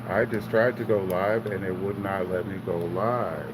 I just tried to go live and it would not let me go live.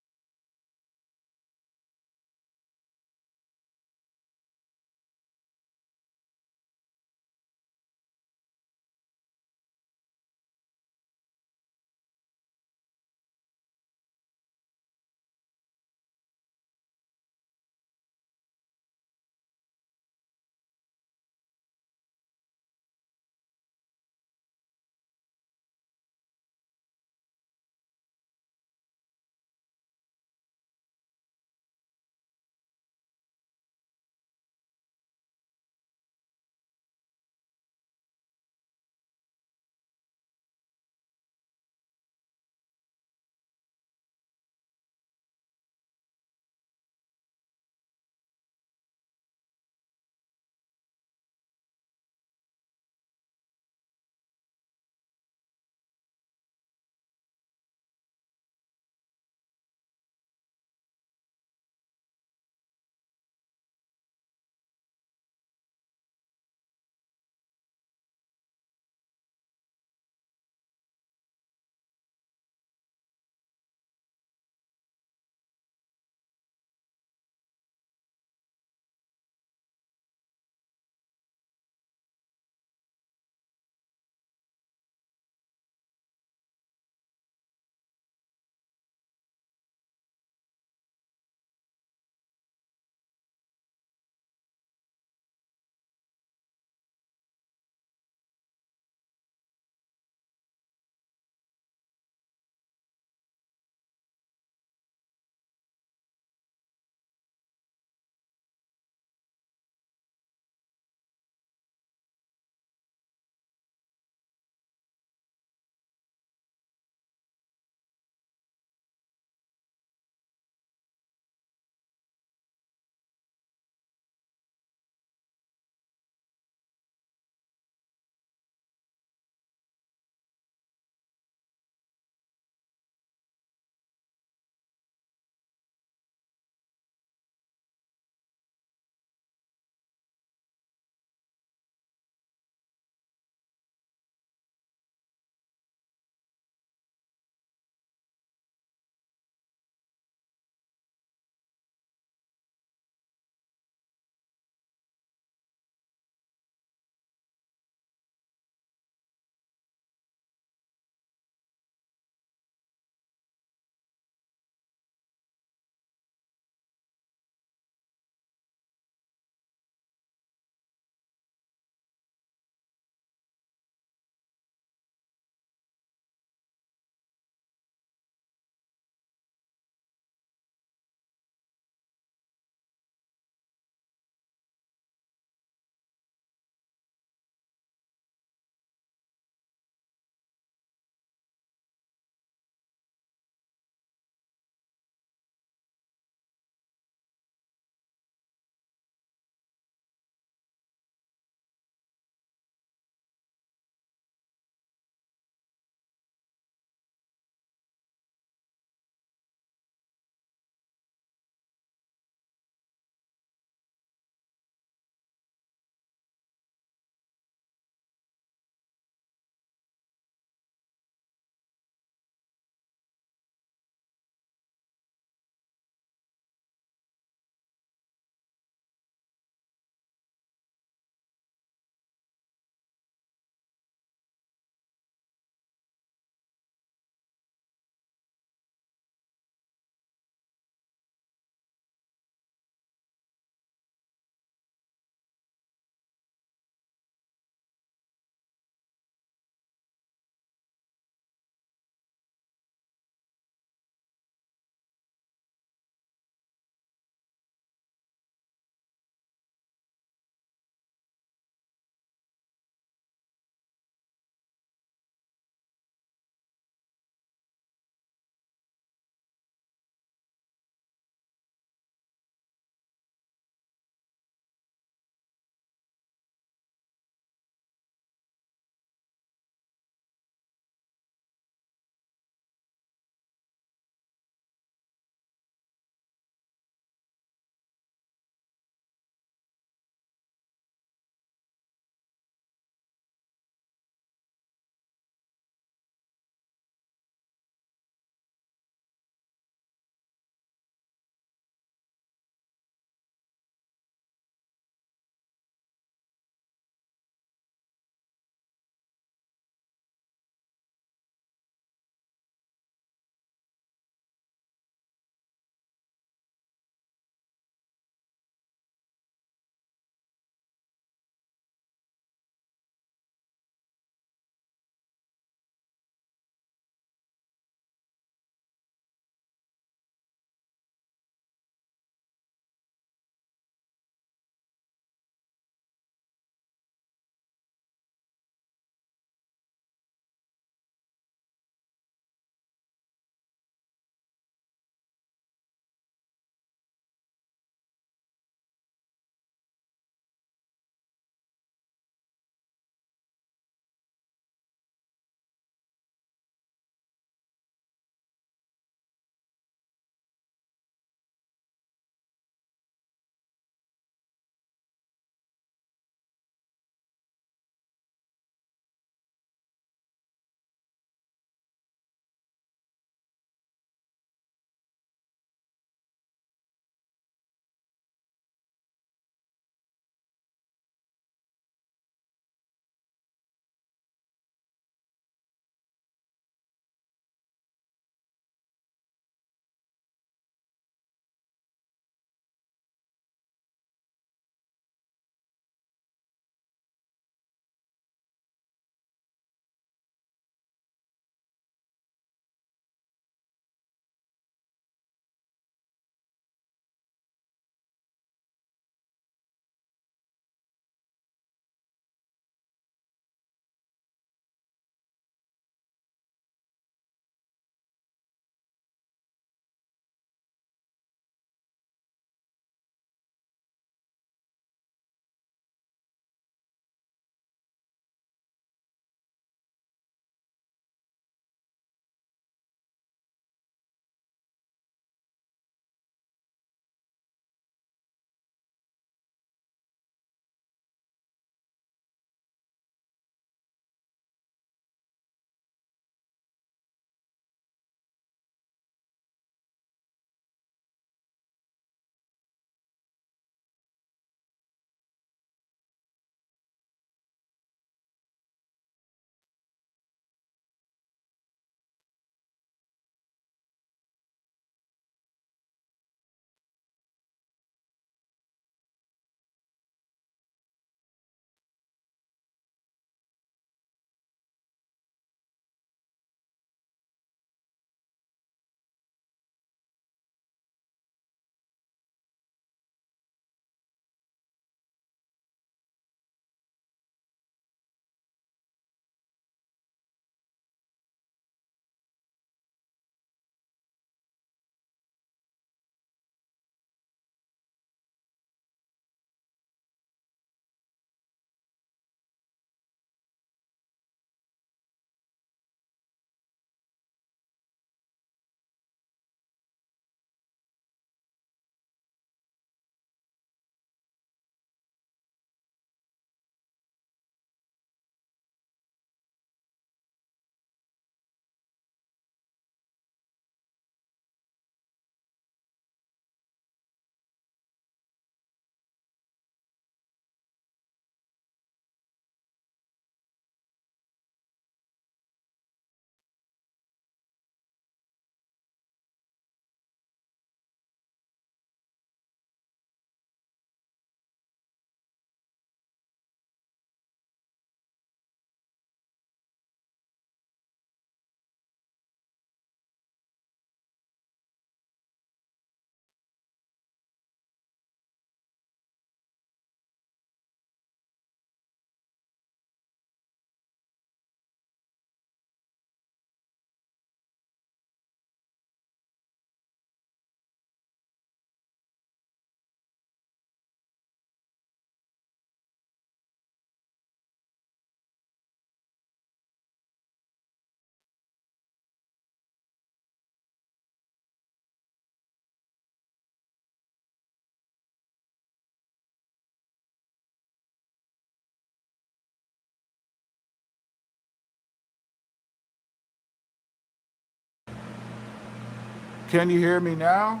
Can you hear me now?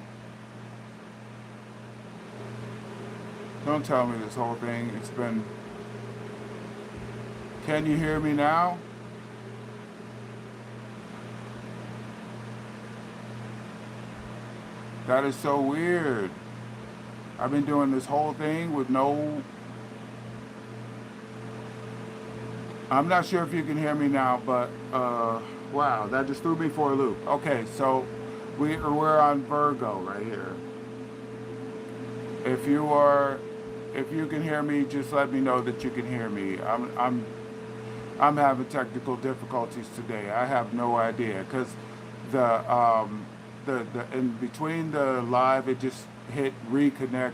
Don't tell me this whole thing. It's been. Can you hear me now? That is so weird. I've been doing this whole thing with no. I'm not sure if you can hear me now, but wow, that just threw me for a loop. Okay, so we're on Virgo right here. If you are, if you can hear me, just let me know that you can hear me. I'm having technical difficulties today. I have no idea because the in between the live, it just hit reconnect,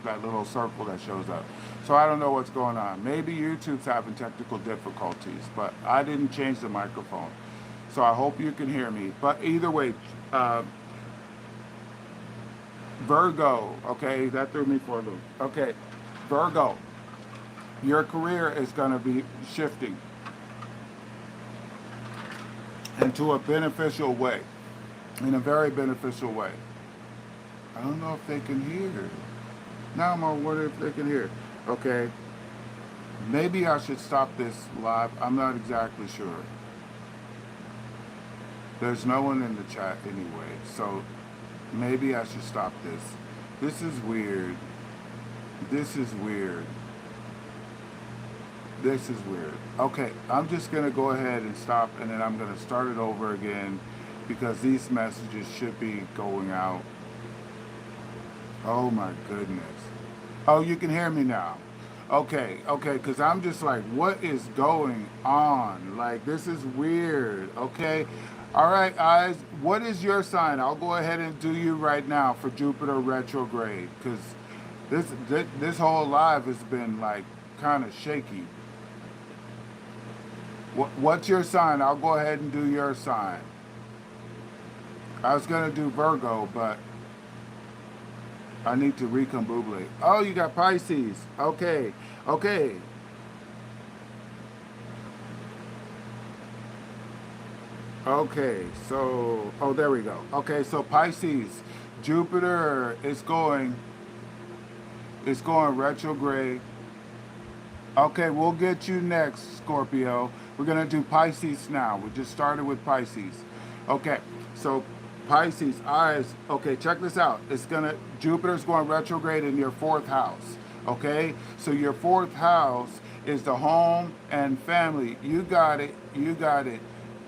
that little circle that shows up. So I don't know what's going on. Maybe YouTube's having technical difficulties, but I didn't change the microphone. So I hope you can hear me. But either way, Virgo, okay, that threw me for a loop. Okay, Virgo, your career is going to be shifting into a beneficial way, in a very beneficial way. I don't know if they can hear. Now I'm gonna wonder if they can hear. Okay, maybe I should stop this live. I'm not exactly sure. There's no one in the chat anyway, so maybe I should stop this. This is weird. This is weird. This is weird. Okay, I'm just gonna go ahead and stop, and then I'm gonna start it over again because these messages should be going out. Oh my goodness. Oh, you can hear me now. Okay, because I'm just like, what is going on? Like, this is weird, okay? All right, guys, what is your sign? I'll go ahead and do you right now for Jupiter retrograde because this whole live has been like kind of shaky. What's your sign? I'll go ahead and do your sign. I was going to do Virgo, but I need to recombobulate. Oh, you got Pisces. Okay. Okay, so, oh, there we go. Okay, so Pisces, Jupiter is going retrograde. Okay, we'll get you next, Scorpio. We're going to do Pisces now. We just started with Pisces. Okay, so Pisces, eyes. Okay, check this out. Jupiter's going retrograde in your 4th house. Okay, so your 4th house is the home and family. You got it.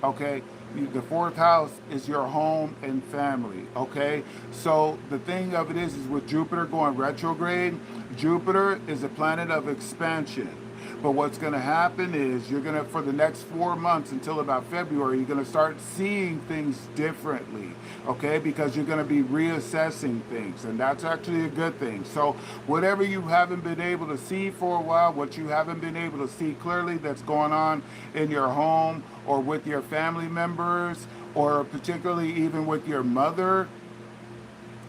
Okay, the 4th house is your home and family. Okay, so the thing of it is with Jupiter going retrograde, Jupiter is a planet of expansion. But what's going to happen is you're going to, for the next 4 months until about February, you're going to start seeing things differently, okay? Because you're going to be reassessing things, and that's actually a good thing. So whatever you haven't been able to see for a while, what you haven't been able to see clearly that's going on in your home or with your family members or particularly even with your mother,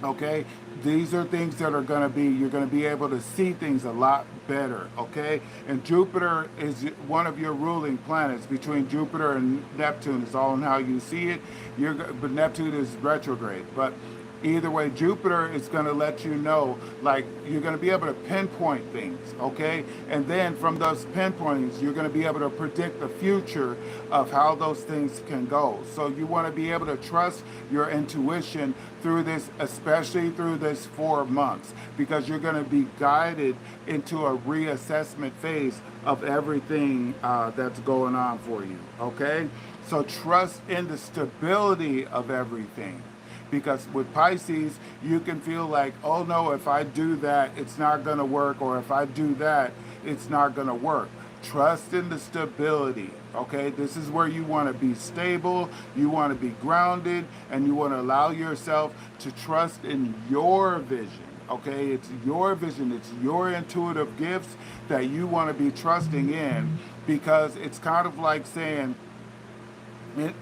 okay, these are things that are going to be, you're going to be able to see things a lot better, okay? And Jupiter is one of your ruling planets. Between Jupiter and Neptune is all in how you see it. But Neptune is retrograde. But either way, Jupiter is going to let you know, like, you're going to be able to pinpoint things, okay? And then from those pinpointings, you're going to be able to predict the future of how those things can go. So you want to be able to trust your intuition through this, especially through this 4 months, because you're going to be guided into a reassessment phase of everything that's going on for you, okay? So trust in the stability of everything. Because with Pisces, you can feel like, oh no, if I do that, it's not going to work, or if I do that, it's not going to work. Trust in the stability, okay? This is where you want to be stable, you want to be grounded, and you want to allow yourself to trust in your vision, okay? It's your vision, it's your intuitive gifts that you want to be trusting in, because it's kind of like saying,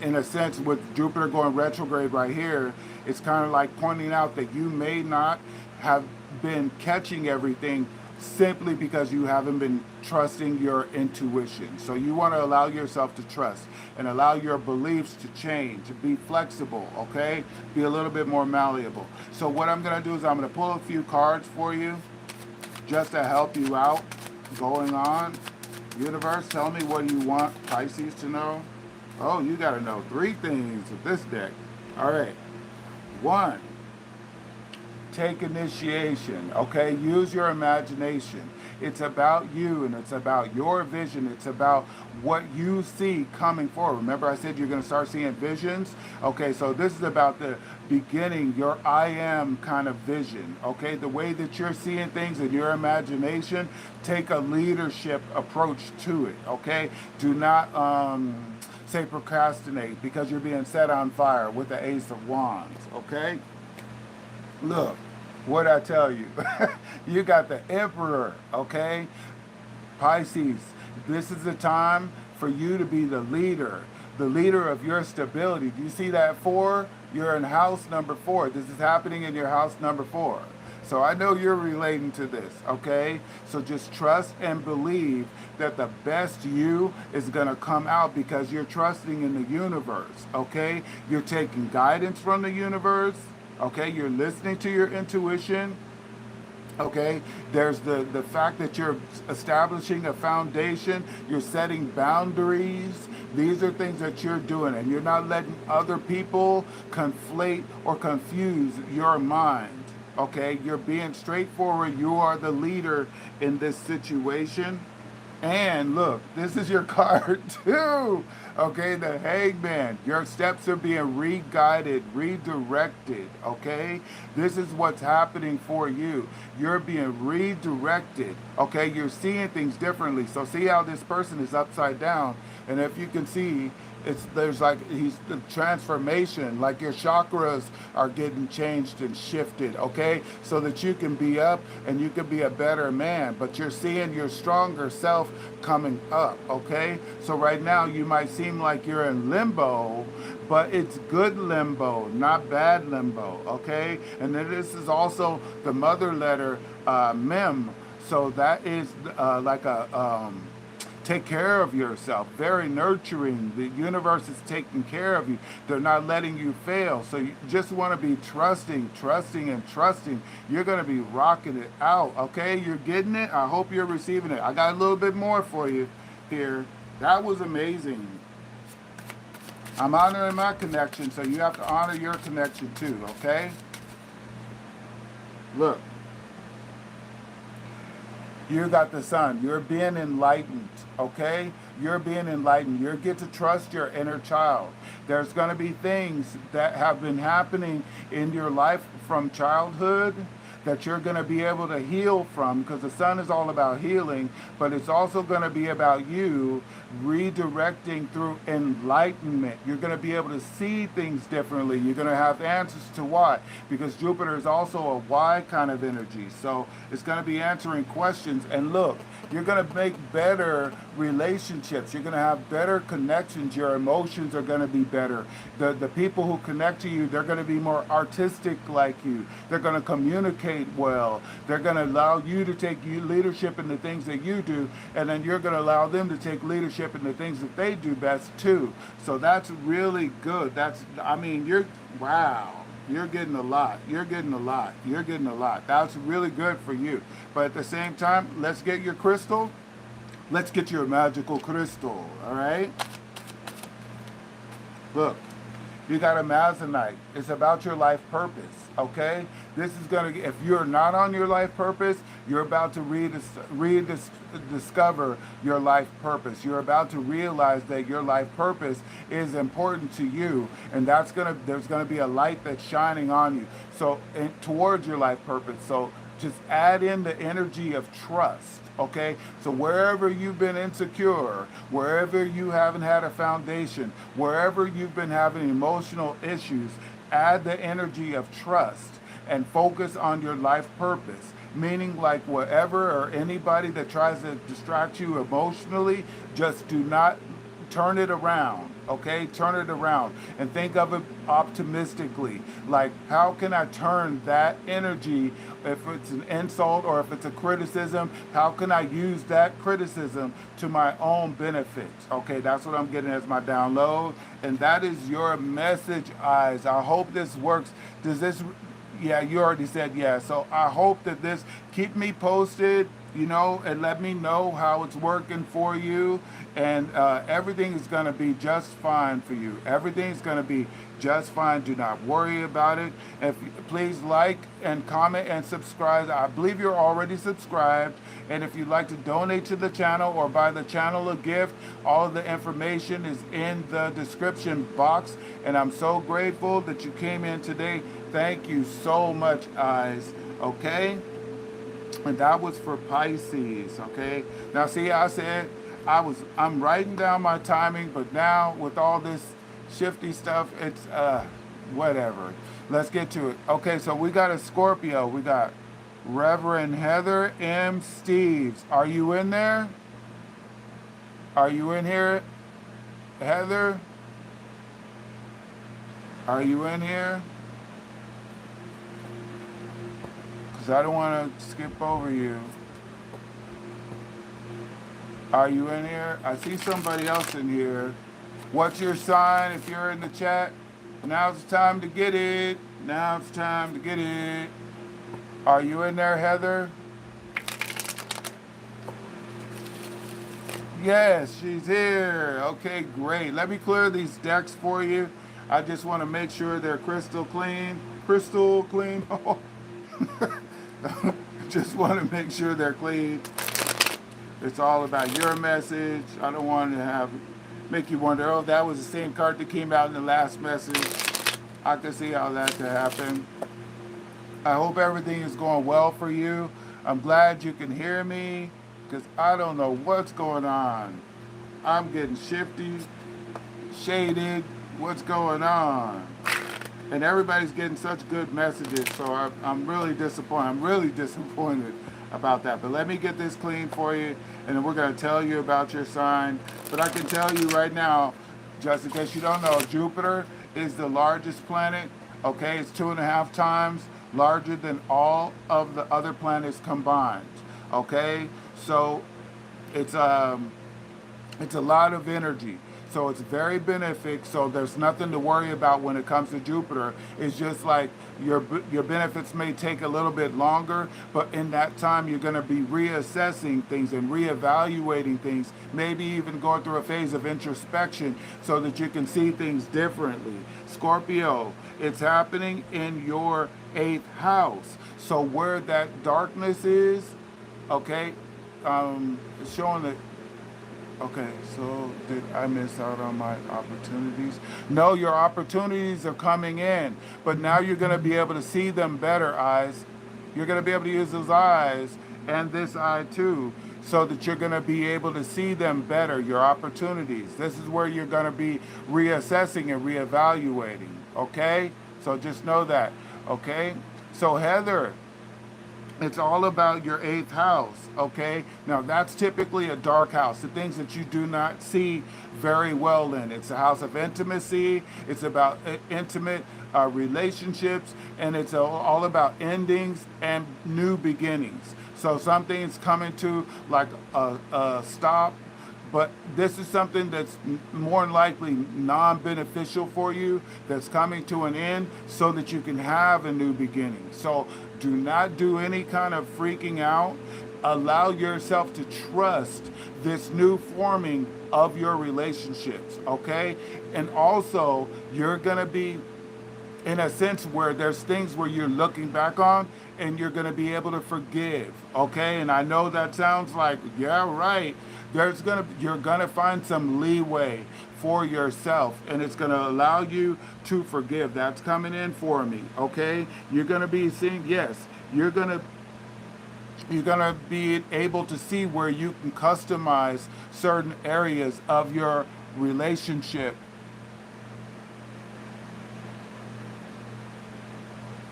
in a sense, with Jupiter going retrograde right here, it's kind of like pointing out that you may not have been catching everything simply because you haven't been trusting your intuition. So you want to allow yourself to trust and allow your beliefs to change, be flexible, okay? Be a little bit more malleable. So what I'm going to do is I'm going to pull a few cards for you just to help you out going on. Universe, tell me what you want Pisces to know. Oh, you got to know 3 things with this deck. All right. 1, take initiation, okay? Use your imagination. It's about you and it's about your vision. It's about what you see coming forward. Remember I said you're going to start seeing visions? Okay, so this is about the beginning, your I am kind of vision, okay? The way that you're seeing things in your imagination, take a leadership approach to it, okay? Do not say procrastinate because you're being set on fire with the Ace of Wands, okay? Look, what I tell you, you got the Emperor, okay? Pisces, this is the time for you to be the leader of your stability. Do you see that 4? You're in house number 4. This is happening in your house number 4. So I know you're relating to this, okay? So just trust and believe that the best you is going to come out because you're trusting in the universe, okay? You're taking guidance from the universe, okay? You're listening to your intuition, okay? There's the fact that you're establishing a foundation, you're setting boundaries. These are things that you're doing, and you're not letting other people conflate or confuse your mind. Okay, you're being straightforward. You are the leader in this situation. And look, this is your card too. Okay, the Hangman. Your steps are being re-guided, redirected. Okay, this is what's happening for you. You're being redirected. Okay, you're seeing things differently. So see how this person is upside down. And if you can see, there's like the transformation, like your chakras are getting changed and shifted, okay? So that you can be up and you can be a better man, but you're seeing your stronger self coming up, okay? So right now you might seem like you're in limbo, but it's good limbo, not bad limbo, okay? And then this is also the mother letter, Mem. So that is like a take care of yourself, very nurturing. The universe is taking care of you. They're not letting you fail. So you just want to be trusting, and trusting. You're going to be rocking it out, okay? You're getting it. I hope you're receiving it. I got a little bit more for you here. That was amazing. I'm honoring my connection, so you have to honor your connection too, okay? Look. You got the Sun. You're being enlightened, okay? You're being enlightened. You get to trust your inner child. There's going to be things that have been happening in your life from childhood that you're going to be able to heal from, because the Sun is all about healing, but it's also going to be about you redirecting through enlightenment. You're going to be able to see things differently. You're going to have answers to why, because Jupiter is also a why kind of energy. So it's going to be answering questions. And look, you're going to make better relationships. You're going to have better connections. Your emotions are going to be better. The people who connect to you, they're going to be more artistic like you. They're going to communicate well. They're going to allow you to take leadership in the things that you do, and then you're going to allow them to take leadership in the things that they do best too. So that's really good. Wow. You're getting a lot. You're getting a lot. You're getting a lot. That's really good for you. But at the same time, let's get your crystal. Let's get your magical crystal, all right? Look, you got a Amazonite. It's about your life purpose, okay? This is going to, if you're not on your life purpose, you're about to rediscover your life purpose. You're about to realize that your life purpose is important to you, and there's going to be a light that's shining on you. So towards your life purpose. So just add in the energy of trust. Okay, so wherever you've been insecure, wherever you haven't had a foundation, wherever you've been having emotional issues, add the energy of trust and focus on your life purpose. Meaning, like, whatever or anybody that tries to distract you emotionally, just do not turn it around. Okay, turn it around and think of it optimistically. Like, how can I turn that energy, if it's an insult or if it's a criticism, how can I use that criticism to my own benefit? Okay, that's what I'm getting as my download. And that is your message, eyes. I hope this works. Does this, yeah, you already said yeah. So I hope that this, keep me posted, and let me know how it's working for you. And everything is going to be just fine for you. Everything's going to be just fine. Do not worry about it. Please like and comment and subscribe. I believe you're already subscribed. And if you'd like to donate to the channel or buy the channel a gift, all of the information is in the description box. And I'm so grateful that you came in today. Thank you so much, eyes. Okay? And that was for Pisces. Okay? Now, see, I said I'm writing down my timing, but now with all this shifty stuff, it's whatever. Let's get to it. Okay, so we got a Scorpio. We got Reverend Heather M. Steves. Are you in there? Are you in here, Heather? Are you in here? Because I don't want to skip over you. Are you in here? I see somebody else in here. What's your sign if you're in the chat? Now's the time to get it. Now's the time to get it. Are you in there, Heather? Yes, she's here. Okay, great. Let me clear these decks for you. I just want to make sure they're crystal clean. Crystal clean. Just want to make sure they're clean. It's all about your message. I don't want to make you wonder, oh, that was the same card that came out in the last message. I can see how that could happen. I hope everything is going well for you. I'm glad you can hear me, because I don't know what's going on. I'm getting shifty, shaded. What's going on? And everybody's getting such good messages, so I'm really disappointed. I'm really disappointed about that. But let me get this clean for you, and then we're going to tell you about your sign. But I can tell you right now, just in case you don't know, Jupiter is the largest planet. Okay, it's 2.5 times larger than all of the other planets combined. Okay, so it's a lot of energy. So it's very benefic. So there's nothing to worry about when it comes to Jupiter. It's just like your benefits may take a little bit longer, but in that time you're going to be reassessing things and reevaluating things, maybe even going through a phase of introspection so that you can see things differently. Scorpio, it's happening in your 8th house. So where that darkness is, okay, it's showing that. Okay, so did I miss out on my opportunities? No, your opportunities are coming in, but now you're going to be able to see them better, eyes. You're going to be able to use those eyes and this eye too, so that you're going to be able to see them better, your opportunities. This is where you're going to be reassessing and reevaluating, okay? So just know that, okay? So Heather, it's all about your 8th house, okay? Now, that's typically a dark house, the things that you do not see very well in. It's a house of intimacy. It's about intimate relationships, and it's all about endings and new beginnings. So something's coming to like a stop, but this is something that's more than likely non-beneficial for you, that's coming to an end so that you can have a new beginning. So do not do any kind of freaking out. Allow yourself to trust this new forming of your relationships, okay? And also, you're gonna be in a sense where there's things where you're looking back on and you're gonna be able to forgive, okay? And I know that sounds like, yeah, right. You're gonna find some leeway for yourself, and it's gonna allow you to forgive. That's coming in for me, okay? You're gonna be seeing, yes, you're gonna be able to see where you can customize certain areas of your relationship.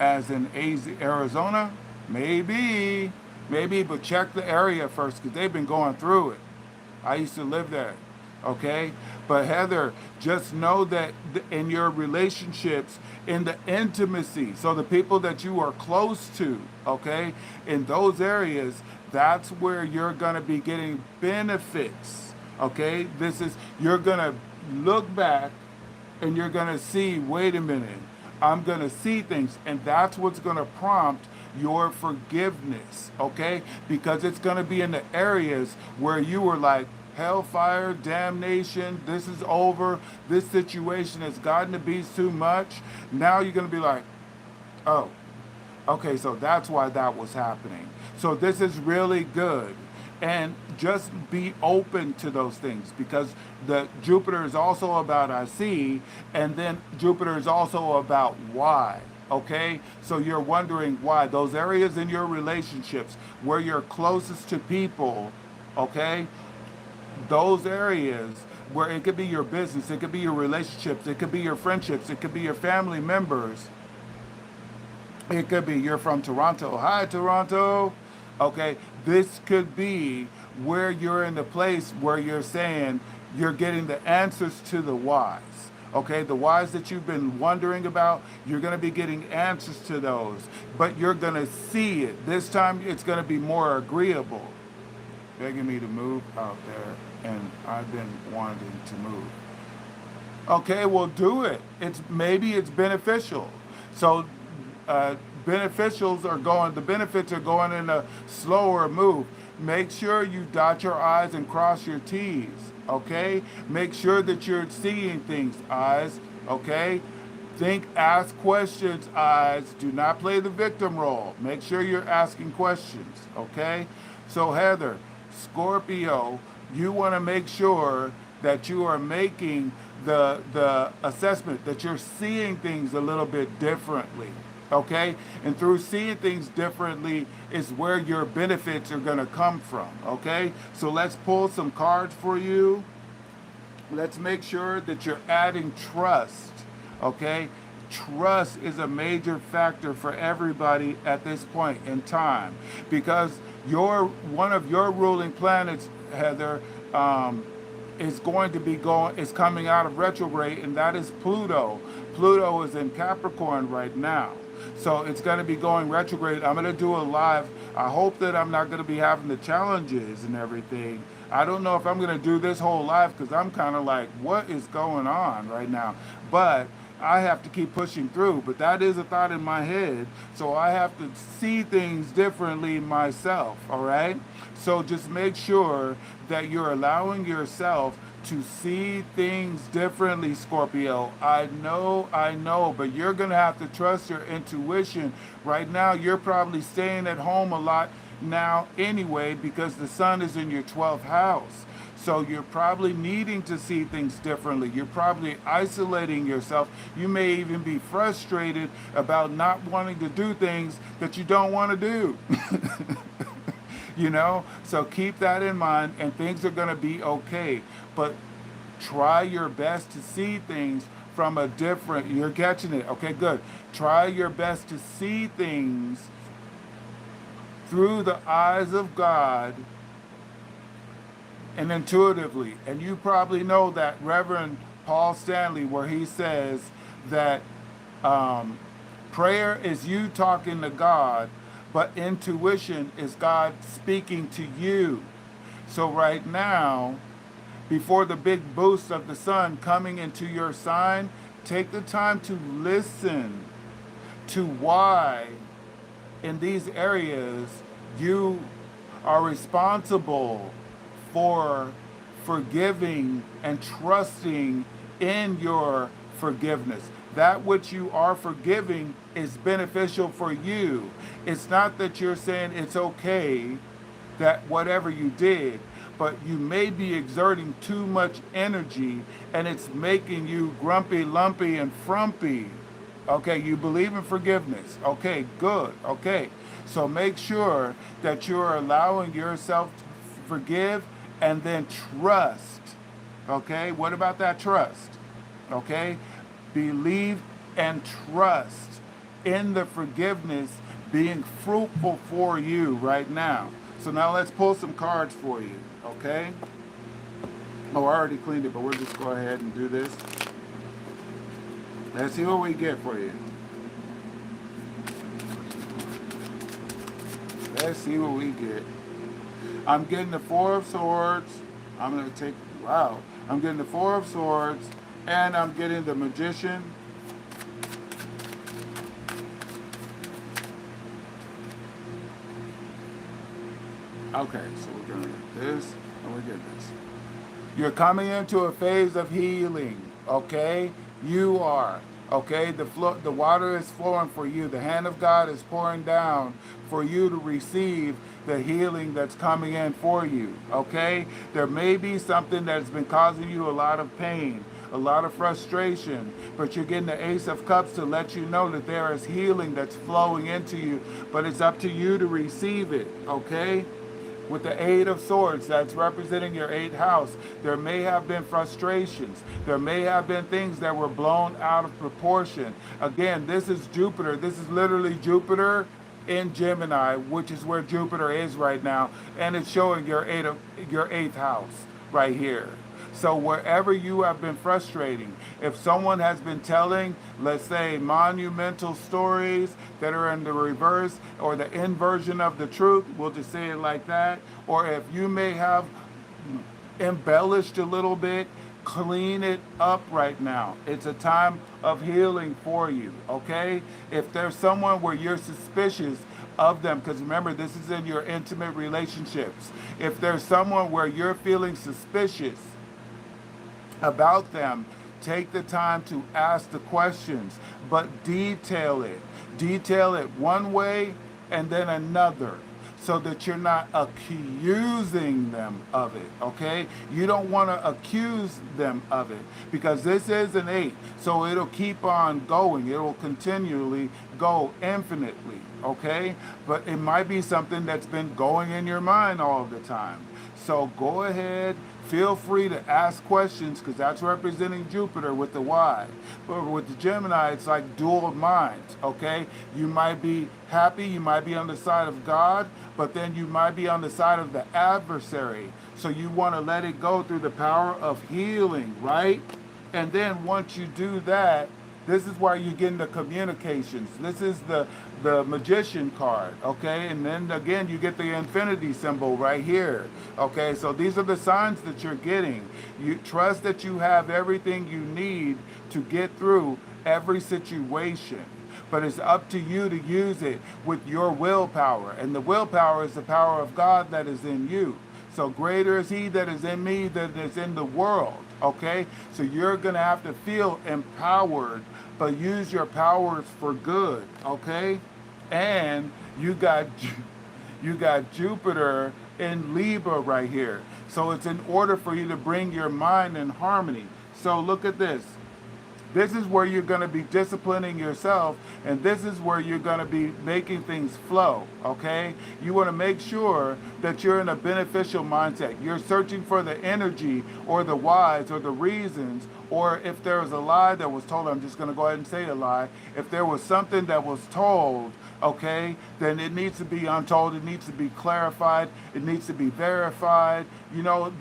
As in Arizona, maybe, but check the area first, because they've been going through it. I used to live there, okay? But Heather, just know that in your relationships, in the intimacy, so the people that you are close to, okay, in those areas, that's where you're going to be getting benefits. Okay, you're going to look back and you're going to see, wait a minute, I'm going to see things. And that's what's going to prompt your forgiveness, okay? Because it's going to be in the areas where you were like, hellfire, damnation, this is over, this situation has gotten to be too much. Now you're going to be like, oh, okay, so that's why that was happening. So this is really good. And just be open to those things, because the Jupiter is also about I see, and then Jupiter is also about why. Okay, so you're wondering why those areas in your relationships where you're closest to people, okay, those areas where it could be your business, it could be your relationships, it could be your friendships, it could be your family members, it could be you're from Toronto. Hi, Toronto. Okay, this could be where you're in the place where you're saying you're getting the answers to the whys. Okay, the whys that you've been wondering about, you're going to be getting answers to those, but you're going to see it. This time it's going to be more agreeable. Begging me to move out there, and I've been wanting to move. Okay, well, do it. Maybe it's beneficial. So the benefits are going in a slower move. Make sure you dot your I's and cross your T's, okay? Make sure that you're seeing things, eyes, okay? Ask questions, eyes. Do not play the victim role. Make sure you're asking questions, okay? So Heather, Scorpio, you want to make sure that you are making the assessment, that you're seeing things a little bit differently. Okay? And through seeing things differently is where your benefits are going to come from. Okay? So let's pull some cards for you. Let's make sure that you're adding trust. Okay? Trust is a major factor for everybody at this point in time, because one of your ruling planets, Heather, is coming out of retrograde, and that is Pluto. Pluto is in Capricorn right now. So it's going to be going retrograde. I'm going to do a live. I hope that I'm not going to be having the challenges and everything. I don't know if I'm going to do this whole live, because I'm kind of like, what is going on right now? But I have to keep pushing through. But that is a thought in my head. So I have to see things differently myself, all right? So just make sure that you're allowing yourself to see things differently, Scorpio. I know, but you're going to have to trust your intuition. Right now, you're probably staying at home a lot now anyway, because the sun is in your 12th house. So you're probably needing to see things differently. You're probably isolating yourself. You may even be frustrated about not wanting to do things that you don't want to do. So keep that in mind, and things are going to be okay. But try your best to see things from you're catching it. Okay, good. Try your best to see things through the eyes of God and intuitively. And you probably know that Reverend Paul Stanley, where he says that prayer is you talking to God, but intuition is God speaking to you. So right now, before the big boost of the sun coming into your sign, take the time to listen to why in these areas you are responsible for forgiving and trusting in your forgiveness. That which you are forgiving is beneficial for you. It's not that you're saying it's okay that whatever you did, but you may be exerting too much energy, and it's making you grumpy, lumpy, and frumpy. Okay, you believe in forgiveness. Okay, good. Okay, so make sure that you're allowing yourself to forgive and then trust. Okay, what about that trust? Okay, believe and trust in the forgiveness being fruitful for you right now. So now let's pull some cards for you, okay? Oh, I already cleaned it, but we'll just go ahead and do this. Let's see what we get for you. Let's see what we get. I'm getting the Four of Swords. I'm going to take, wow. I'm getting the Four of Swords, and I'm getting the Magician. Okay, so we're going to get this, and we get this. You're coming into a phase of healing, okay? You are, okay? The water is flowing for you. The hand of God is pouring down for you to receive the healing that's coming in for you, okay? There may be something that's been causing you a lot of pain, a lot of frustration, but you're getting the Ace of Cups to let you know that there is healing that's flowing into you, but it's up to you to receive it, okay? With the Eight of Swords, that's representing your 8th house. There may have been frustrations. There may have been things that were blown out of proportion. Again, this is Jupiter. This is literally Jupiter in Gemini, which is where Jupiter is right now. And it's showing your 8th house right here. So wherever you have been frustrating, if someone has been telling, let's say, monumental stories that are in the reverse or the inversion of the truth, we'll just say it like that, or if you may have embellished a little bit, clean it up right now. It's a time of healing for you, okay? If there's someone where you're suspicious of them, because remember, this is in your intimate relationships. If there's someone where you're feeling suspicious about them, take the time to ask the questions, but detail it. Detail it one way and then another, so that you're not accusing them of it, okay? You don't want to accuse them of it, because this is an 8, so it'll keep on going. It will continually go infinitely, okay? But it might be something that's been going in your mind all the time. So go ahead, feel free to ask questions, because that's representing Jupiter with the Y. But with the Gemini, it's like dual minds, okay? You might be happy, you might be on the side of God, but then you might be on the side of the adversary. So you want to let it go through the power of healing, right? And then once you do that, this is where you get into communications. This is the Magician card, okay? And then again, you get the infinity symbol right here, okay? So these are the signs that you're getting. You trust that you have everything you need to get through every situation. But it's up to you to use it with your willpower. And the willpower is the power of God that is in you. So greater is he that is in me than is in the world, okay? So you're going to have to feel empowered, but use your powers for good, okay? And you got Jupiter in Libra right here. So it's in order for you to bring your mind in harmony. So look at this. This is where you're going to be disciplining yourself, and this is where you're going to be making things flow, okay? You want to make sure that you're in a beneficial mindset. You're searching for the energy or the whys or the reasons, or if there was a lie that was told, I'm just going to go ahead and say a lie. If there was something that was told, okay, then it needs to be untold. It needs to be clarified. It needs to be verified. You know,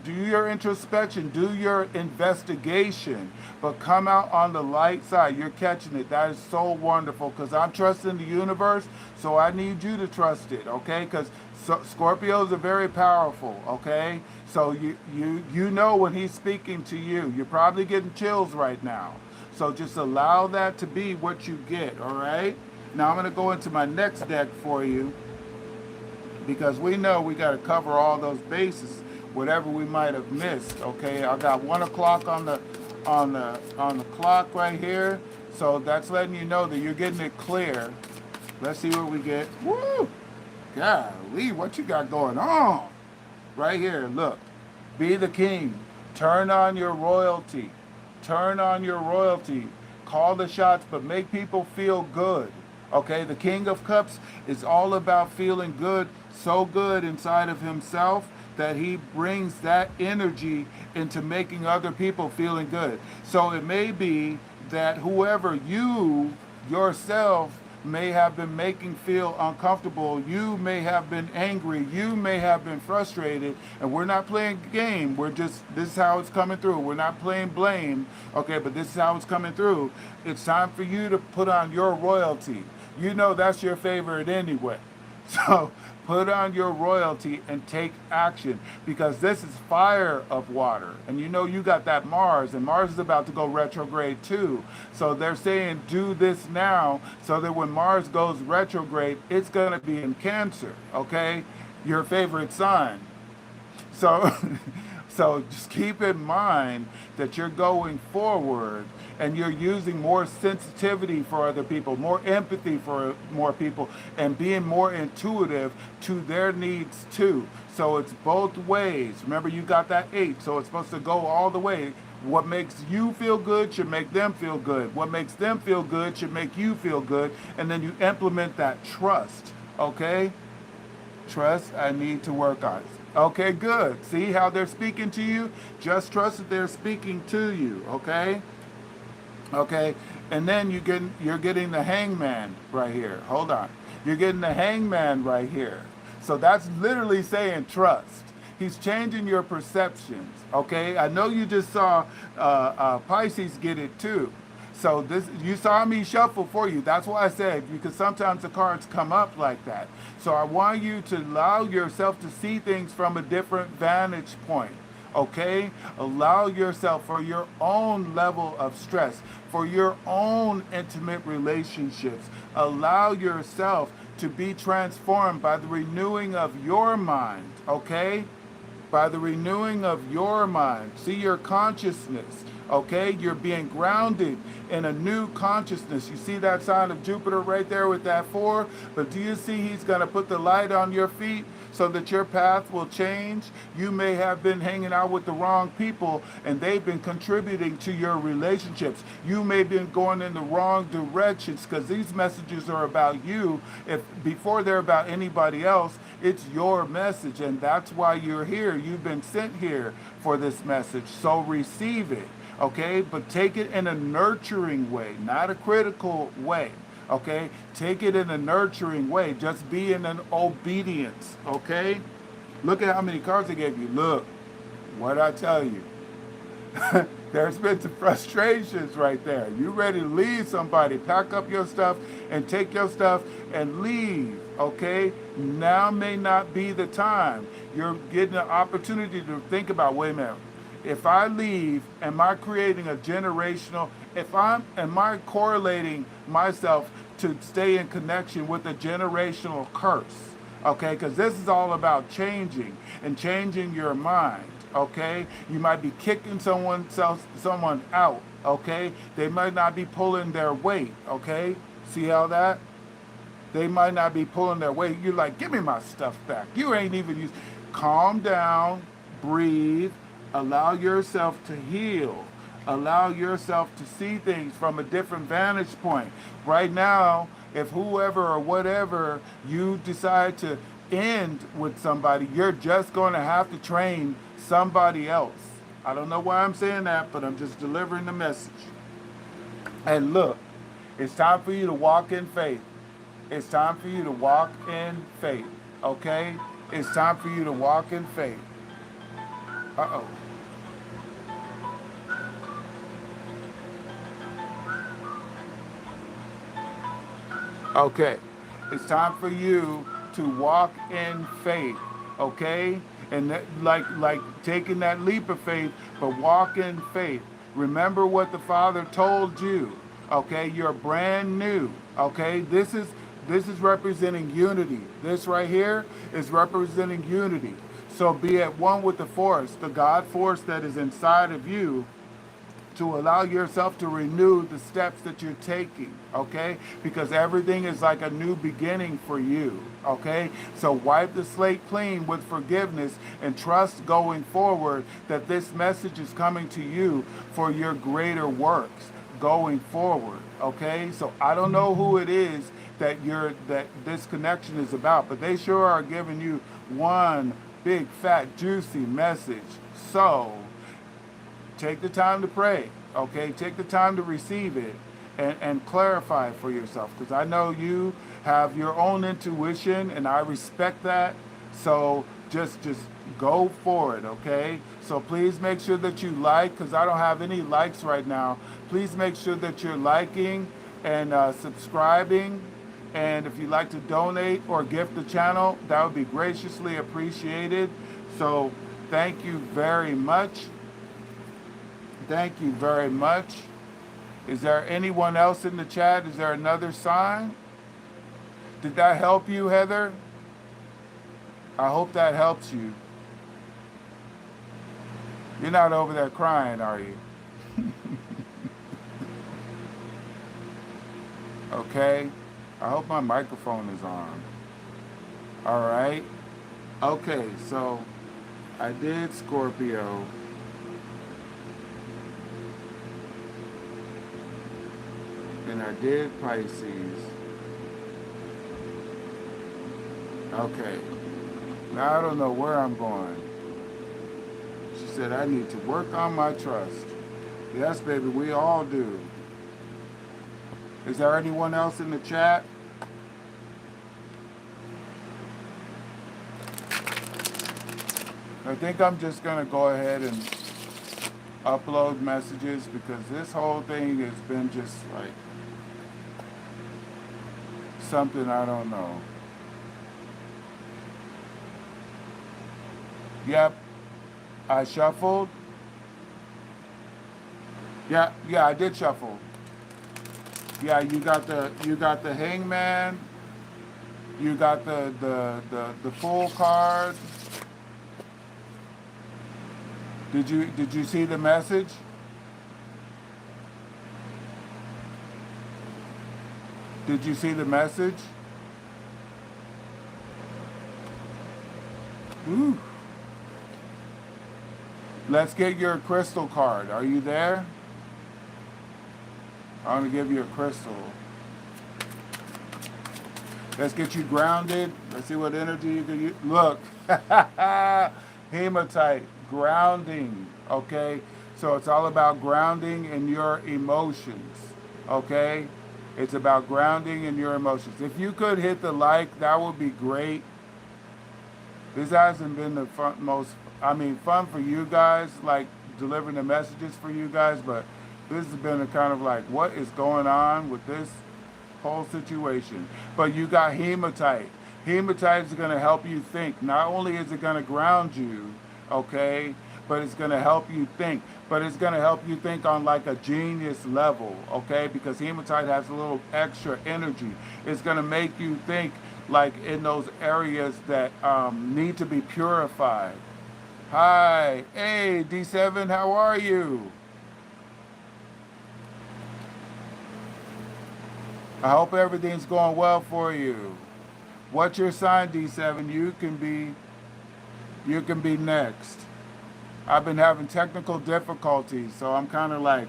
do your introspection, do your investigation, but come out on the light side. You're catching it. That is so wonderful, because I'm trusting the universe, so I need you to trust it, okay? Because Scorpios are very powerful, okay? So you know when he's speaking to you. You're probably getting chills right now. So just allow that to be what you get, all right? Now I'm going to go into my next deck for you, because we know we got to cover all those bases, whatever we might have missed, okay? I got 1 o'clock on the clock right here, so that's letting you know that you're getting it clear. Let's see what we get. Woo! Golly, what you got going on? Right here, look. Be the king. Turn on your royalty. Turn on your royalty. Call the shots, but make people feel good. Okay, the King of Cups is all about feeling good, so good inside of himself that he brings that energy into making other people feeling good. So it may be that whoever you yourself may have been making feel uncomfortable. You may have been angry. You may have been frustrated. And we're not playing a game. We're just, this is how it's coming through. We're not playing blame, okay, but this is how it's coming through. It's time for you to put on your royalty. You know that's your favorite anyway. So put on your royalty and take action, because this is fire of water. And you know you got that Mars, and Mars is about to go retrograde too. So they're saying do this now so that when Mars goes retrograde, it's going to be in Cancer, okay? Your favorite sign. So, so just keep in mind that you're going forward and you're using more sensitivity for other people, more empathy for more people, and being more intuitive to their needs too. So it's both ways. Remember, you got that 8, so it's supposed to go all the way. What makes you feel good should make them feel good. What makes them feel good should make you feel good. And then you implement that trust, okay? Trust, I need to work on. Okay, good. See how they're speaking to you? Just trust that they're speaking to you, okay? Okay, and then you're getting the hangman right here. Hold on. You're getting the hangman right here. So that's literally saying trust. He's changing your perceptions, okay? I know you just saw Pisces get it too. So this, you saw me shuffle for you. That's why I said, because sometimes the cards come up like that. So I want you to allow yourself to see things from a different vantage point. Okay? Allow yourself, for your own level of stress, for your own intimate relationships, allow yourself to be transformed by the renewing of your mind. Okay? By the renewing of your mind. See your consciousness. Okay? You're being grounded in a new consciousness. You see that sign of Jupiter right there with that 4? But do you see he's going to put the light on your feet so that your path will change? You may have been hanging out with the wrong people and they've been contributing to your relationships. You may have been going in the wrong directions, because these messages are about you. If before they're about anybody else, it's your message, and that's why you're here. You've been sent here for this message. So receive it, okay? But take it in a nurturing way, not a critical way. Okay, take it in a nurturing way. Just be in an obedience. Okay, look at how many cards I gave you. Look, what I tell you. There's been some frustrations right there. You ready to leave somebody? Pack up your stuff and take your stuff and leave. Okay, now may not be the time. You're getting an opportunity to think about, wait a minute. If I leave, am I creating a generational, am I correlating myself to stay in connection with a generational curse? Okay, because this is all about changing and changing your mind. Okay, you might be kicking someone out. Okay, they might not be pulling their weight. Okay, see how that? They might not be pulling their weight. You're like, give me my stuff back. You ain't even used. Calm down, breathe. Allow yourself to heal. Allow yourself to see things from a different vantage point. Right now, if whoever or whatever you decide to end with somebody, you're just going to have to train somebody else. I don't know why I'm saying that, but I'm just delivering the message. And look, it's time for you to walk in faith. It's time for you to walk in faith. Okay? It's time for you to walk in faith. Uh-oh. Okay, it's time for you to walk in faith, okay? And that, like taking that leap of faith, but walk in faith. Remember what the Father told you, okay? You're brand new, okay? This is representing unity. This right here is representing unity. So be at one with the force, the God force that is inside of you, to allow yourself to renew the steps that you're taking, okay? Because everything is like a new beginning for you, okay? So wipe the slate clean with forgiveness and trust going forward that this message is coming to you for your greater works going forward, okay? So I don't know who it is that this connection is about, but they sure are giving you one big, fat, juicy message. So take the time to pray, okay? Take the time to receive it and clarify it for yourself, because I know you have your own intuition and I respect that. So just go for it, okay? So please make sure that you like, because I don't have any likes right now. Please make sure that you're liking and subscribing. And if you'd like to donate or gift the channel, that would be graciously appreciated. So thank you very much. Thank you very much. Is there anyone else in the chat? Is there another sign? Did that help you, Heather? I hope that helps you. You're not over there crying, are you? Okay. I hope my microphone is on. All right. Okay, so I did Scorpio. And I did Pisces. Okay. Now I don't know where I'm going. She said I need to work on my trust. Yes, baby, we all do. Is there anyone else in the chat? I think I'm just going to go ahead and upload messages, because this whole thing has been just like something I don't know. Yep, I shuffled. Yeah, I did shuffle. Yeah, you got the hangman. You got the full card. Did you see the message? Did you see the message? Ooh. Let's get your crystal card. Are you there? I'm going to give you a crystal. Let's get you grounded. Let's see what energy you can use. Look. Hematite. Grounding. Okay? So it's all about grounding in your emotions. Okay? It's about grounding in your emotions. If you could hit the like, that would be great. This hasn't been the fun for you guys, like delivering the messages for you guys, but this has been a kind of like, what is going on with this whole situation? But you got hematite. Hematite is going to help you think. Not only is it going to ground you, okay, but it's going to help you think. But it's going to help you think on like a genius level, okay, because hematite has a little extra energy. It's going to make you think like in those areas that need to be purified. Hi, hey, D7, how are you? I hope everything's going well for you. What's your sign, D7? You can be next. I've been having technical difficulties, so I'm kind of like,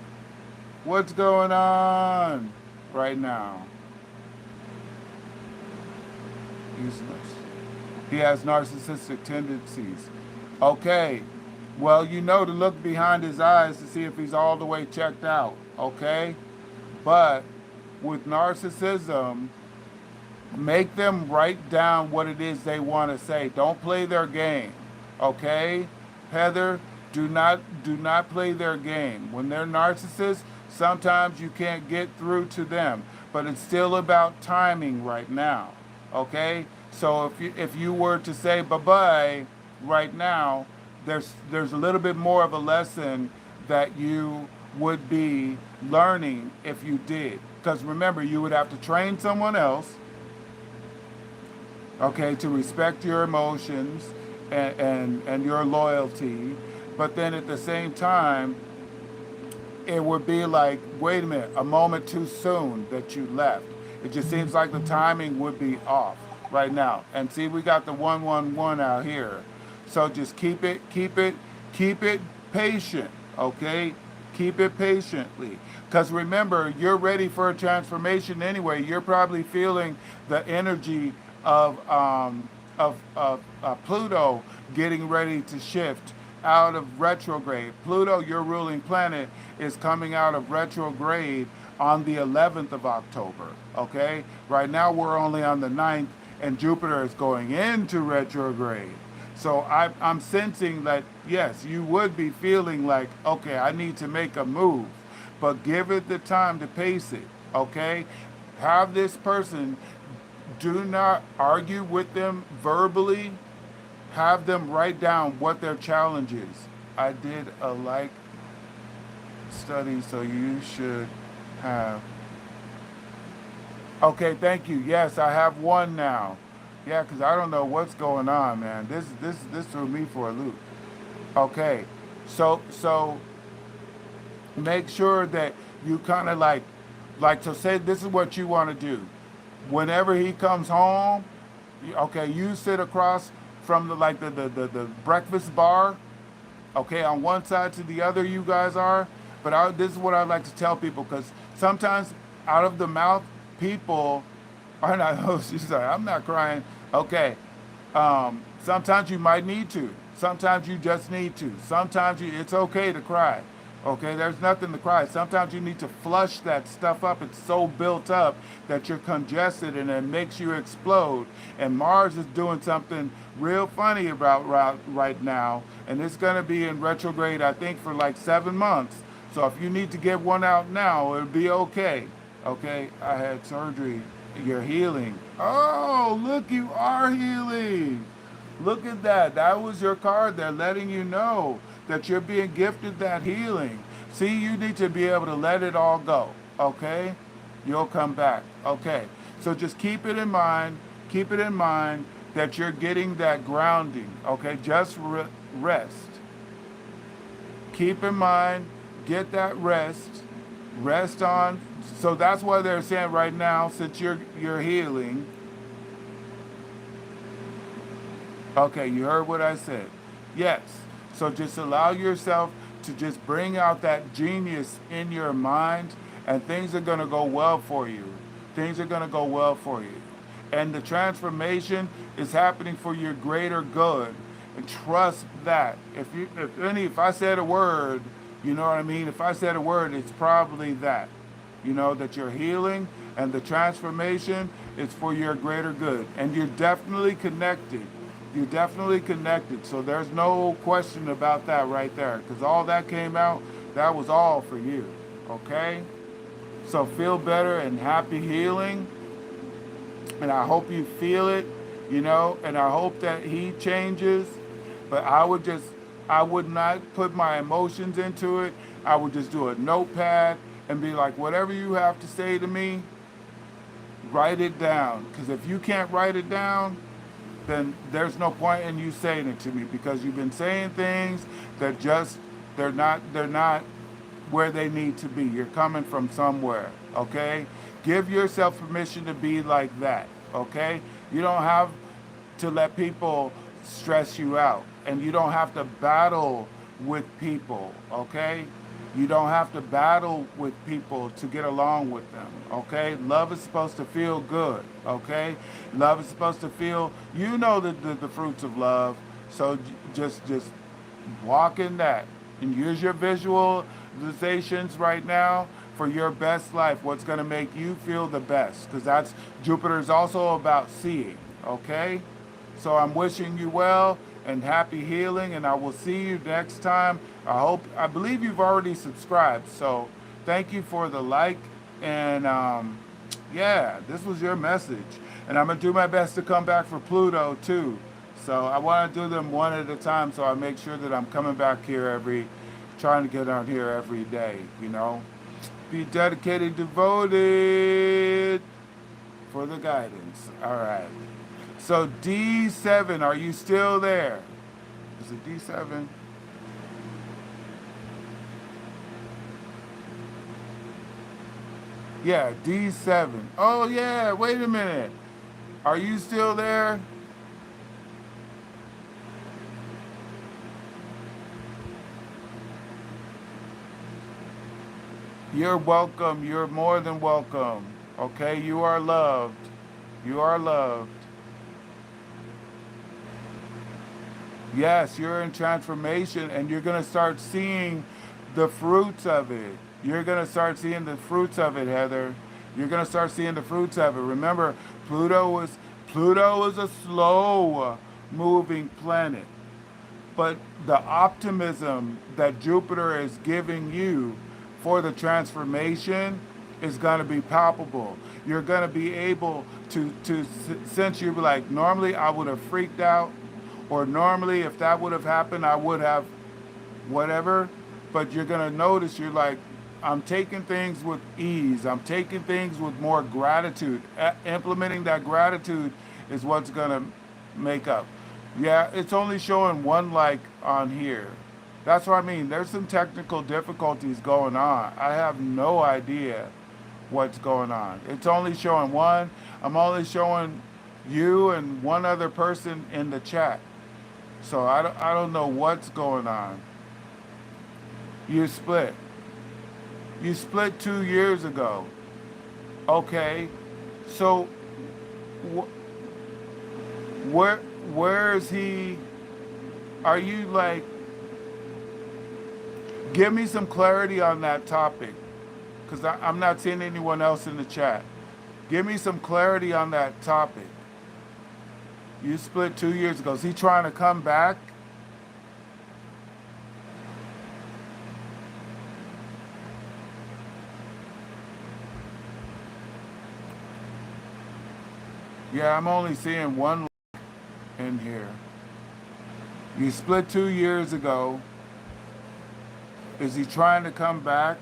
what's going on right now? He has narcissistic tendencies. Okay, well, you know to look behind his eyes to see if he's all the way checked out, okay? But with narcissism, make them write down what it is they want to say. Don't play their game, okay? Heather, do not play their game. When they're narcissists, sometimes you can't get through to them, but it's still about timing right now, okay? So if you were to say bye-bye right now, there's a little bit more of a lesson that you would be learning if you did. Because remember, you would have to train someone else, okay, to respect your emotions and your loyalty. But then at the same time, it would be like, wait a minute, a moment too soon that you left. It just seems like the timing would be off right now. And see, we got the 111 out here. So just keep it patient, okay? Keep it patiently. Because remember, you're ready for a transformation anyway. You're probably feeling the energy of Pluto getting ready to shift out of retrograde. Pluto, your ruling planet, is coming out of retrograde on the 11th of October, okay? Right now we're only on the 9th, and Jupiter is going into retrograde. So I'm sensing that, yes, you would be feeling like, okay, I need to make a move, but give it the time to pace it, okay? Have this person, do not argue with them verbally, have them write down what their challenge is. I did a like study, so you should have. Okay, thank you. Yes, I have one now. Yeah, because I don't know what's going on, man. This threw me for a loop. Okay, so make sure that you kind of like to say this is what you want to do. Whenever he comes home, okay, you sit across from the breakfast bar, okay, on one side to the other you guys are. But this is what I like to tell people, because sometimes out of the mouth, people are not, oh, she's like, I'm not crying. Okay, sometimes you might need to. Sometimes you just need to. Sometimes it's okay to cry. Okay, there's nothing to cry. Sometimes you need to flush that stuff up. It's so built up that you're congested and it makes you explode. And Mars is doing something real funny about right now. And it's going to be in retrograde, I think, for like 7 months. So if you need to get one out now, it'll be okay. Okay, I had surgery. You're healing. Oh, look, you are healing. Look at that. That was your card. They're letting you know that you're being gifted that healing. See, you need to be able to let it all go, okay? You'll come back, okay? So just keep it in mind that you're getting that grounding, okay? Just rest. Keep in mind, get that rest on. So that's why they're saying right now, since you're healing. Okay, you heard what I said. Yes. So just allow yourself to just bring out that genius in your mind, and things are going to go well for you. Things are going to go well for you. And the transformation is happening for your greater good. And trust that. If I said a word, you know what I mean? If I said a word, it's probably that. You know, that you're healing and the transformation is for your greater good. And you're definitely connected. You're definitely connected. So there's no question about that right there. Because all that came out, that was all for you. Okay? So feel better and happy healing. And I hope you feel it, you know, and I hope that he changes. But I would not put my emotions into it. I would just do a notepad and be like, whatever you have to say to me, write it down. Because if you can't write it down, then there's no point in you saying it to me, because you've been saying things that just, they're not where they need to be. You're coming from somewhere, okay? Give yourself permission to be like that, okay? You don't have to let people stress you out, and you don't have to battle with people, okay? You don't have to battle with people to get along with them, okay? Love is supposed to feel good, okay? Love is supposed to feel, you know the fruits of love, so just walk in that. And use your visualizations right now for your best life, what's going to make you feel the best, because that's, Jupiter is also about seeing, okay? So I'm wishing you well and happy healing, and I will see you next time. I believe you've already subscribed, so thank you for the like, and yeah, this was your message. And I'm going to do my best to come back for Pluto too. So I want to do them one at a time, so I make sure that I'm coming back here trying to get on here every day, you know. Be dedicated, devoted for the guidance. All right. So D7, are you still there? Is it D7? Yeah, D7. Oh yeah, wait a minute. Are you still there? You're welcome. You're more than welcome. Okay, you are loved. You are loved. Yes, you're in transformation, and you're going to start seeing the fruits of it. You're going to start seeing the fruits of it, Heather. You're going to start seeing the fruits of it. Remember, Pluto is a slow moving planet. But the optimism that Jupiter is giving you for the transformation is going to be palpable. You're going to be able to since you're like, normally I would have freaked out, or normally if that would have happened, I would have whatever. But you're going to notice you're like, I'm taking things with ease. I'm taking things with more gratitude. Implementing that gratitude is what's going to make up. Yeah, it's only showing one like on here. That's what I mean. There's some technical difficulties going on. I have no idea what's going on. It's only showing one. I'm only showing you and one other person in the chat. So I don't know what's going on. You split. You split 2 years ago. Okay. So where where is he? Are you like, give me some clarity on that topic, because I'm not seeing anyone else in the chat. Give me some clarity on that topic. You split 2 years ago. Is he trying to come back? Yeah, I'm only seeing one in here. You split 2 years ago. Is he trying to come back?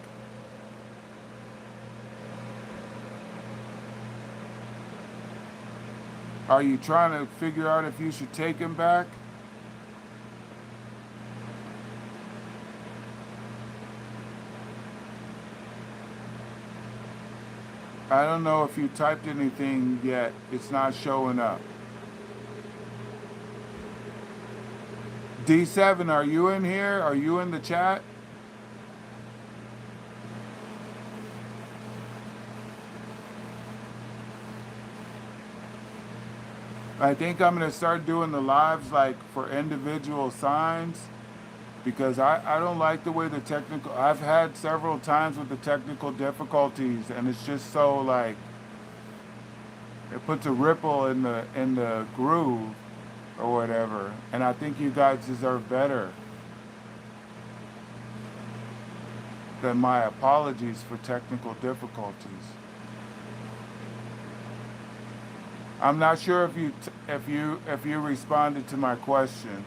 Are you trying to figure out if you should take him back? I don't know if you typed anything yet. It's not showing up. D7, are you in here? Are you in the chat? I think I'm going to start doing the lives like for individual signs, because I don't like the way the technical, I've had several times with the technical difficulties, and it's just so like, it puts a ripple in the groove or whatever. And I think you guys deserve better than my apologies for technical difficulties. I'm not sure if you responded to my question.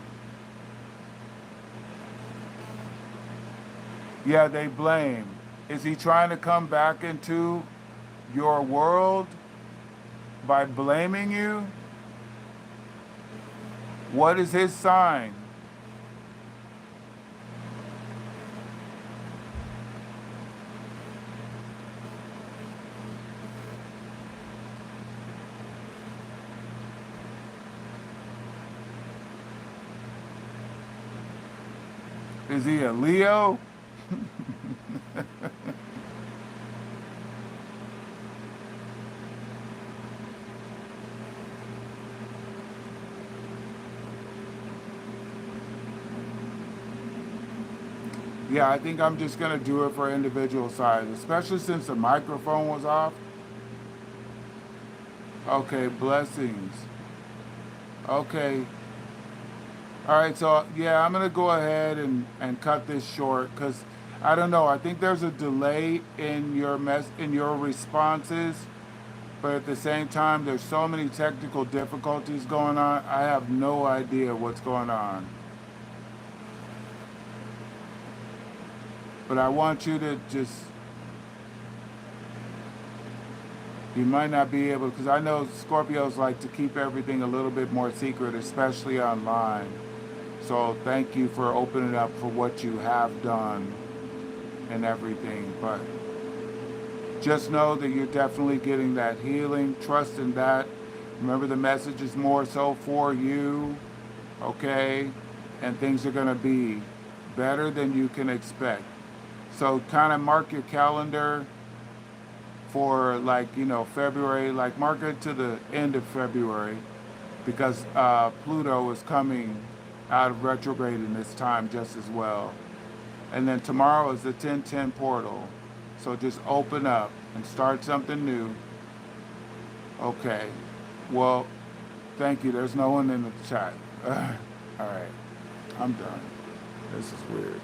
Yeah, they blame. Is he trying to come back into your world by blaming you? What is his sign? Is he a Leo? Yeah, I think I'm just going to do it for individual size, especially since the microphone was off. Okay, blessings. Okay. All right, so yeah, I'm going to go ahead and cut this short, because I don't know. I think there's a delay in your responses, but at the same time, there's so many technical difficulties going on. I have no idea what's going on. But I want you to just, you might not be able, because I know Scorpios like to keep everything a little bit more secret, especially online. So thank you for opening up for what you have done and everything. But just know that you're definitely getting that healing. Trust in that. Remember, the message is more so for you, okay? And things are going to be better than you can expect. So kind of mark your calendar for, like, February, like mark it to the end of February, because Pluto is coming out of retrograde in this time just as well. And then tomorrow is the 1010 portal. So just open up and start something new. Okay. Well, thank you. There's no one in the chat. All right. I'm done. This is weird.